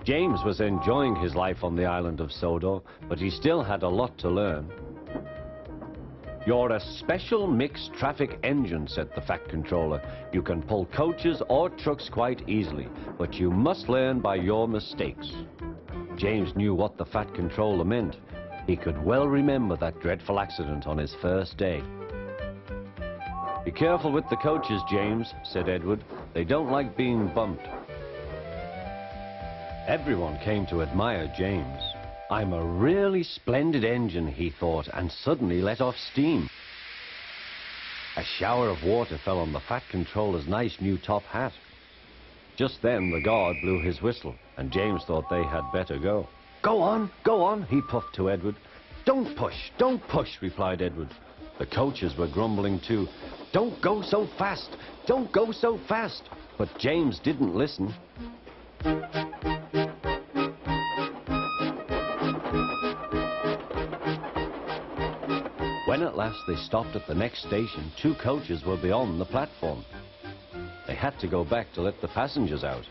James was enjoying his life on the island of Sodor, but he still had a lot to learn. "You're a special mixed traffic engine," said the Fat Controller. "You can pull coaches or trucks quite easily, but you must learn by your mistakes." James knew what the Fat Controller meant. He could well remember that dreadful accident on his first day. "Be careful with the coaches, James," said Edward. "They don't like being bumped." Everyone came to admire James. "I'm a really splendid engine," he thought, and suddenly let off steam. A shower of water fell on the Fat Controller's nice new top hat. Just then the guard blew his whistle, and James thought they had better go. Go on," he puffed to Edward. Don't push," replied Edward. The coaches were grumbling too. Don't go so fast! But James didn't listen. When at last they stopped at the next station, 2 coaches were beyond the platform. They had to go back to let the passengers out.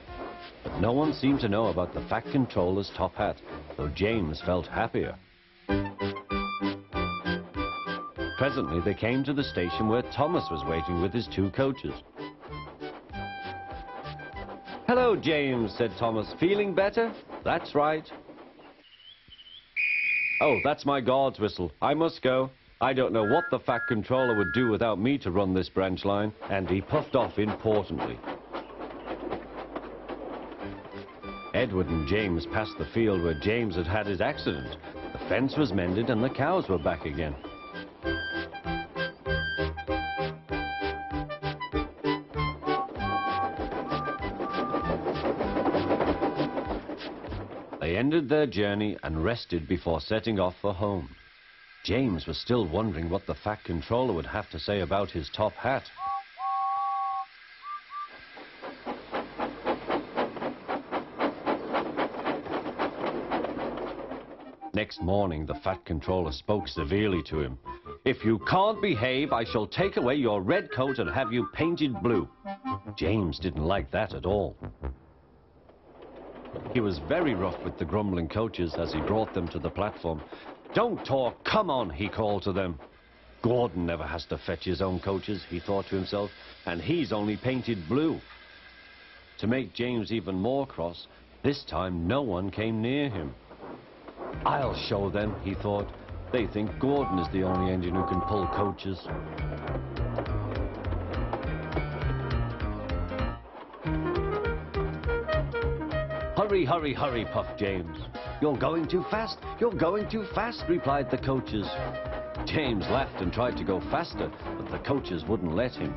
But no one seemed to know about the Fat Controller's top hat, though James felt happier. Presently they came to the station where Thomas was waiting with his 2 coaches. "Hello, James," said Thomas. "Feeling better?" "That's right." "Oh, that's my guard's whistle. I must go. I don't know what the Fat Controller would do without me to run this branch line," and he puffed off importantly. Edward and James passed the field where James had had his accident. The fence was mended and the cows were back again. They ended their journey and rested before setting off for home. James was still wondering what the Fat Controller would have to say about his top hat. Next morning, the Fat Controller spoke severely to him. "If you can't behave, I shall take away your red coat and have you painted blue." James didn't like that at all. He was very rough with the grumbling coaches as he brought them to the platform. "Don't talk, come on," he called to them. "Gordon never has to fetch his own coaches," he thought to himself, "and he's only painted blue." To make James even more cross, this time no one came near him. "I'll show them," he thought. "They think Gordon is the only engine who can pull coaches." Hurry, puffed James. You're going too fast, replied the coaches. James laughed and tried to go faster, but the coaches wouldn't let him.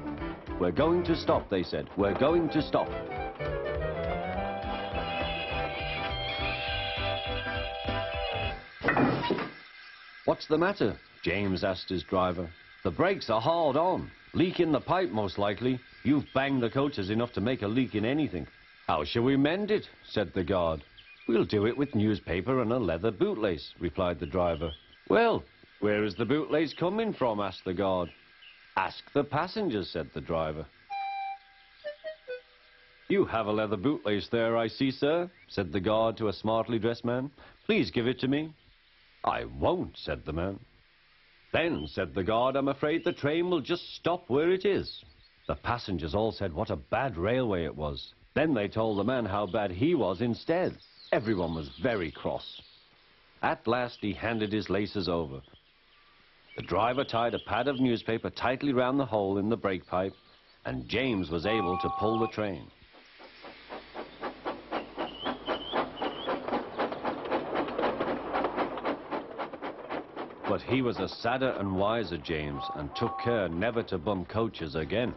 "We're going to stop," they said. "We're going to stop." "What's the matter?" James asked his driver. "The brakes are hard on. Leak in the pipe, most likely. You've banged the coaches enough to make a leak in anything." "How shall we mend it?" said the guard. "We'll do it with newspaper and a leather bootlace," replied the driver. "Well, where is the bootlace coming from?" asked the guard. "Ask the passengers," said the driver. "You have a leather bootlace there, I see, sir," said the guard to a smartly dressed man. "Please give it to me." "I won't," said the man. "Then," said the guard, "I'm afraid the train will just stop where it is." The passengers all said what a bad railway it was. Then they told the man how bad he was instead. Everyone was very cross. At last he handed his laces over. The driver tied a pad of newspaper tightly round the hole in the brake pipe, and James was able to pull the train. But he was a sadder and wiser James, and took care never to bump coaches again.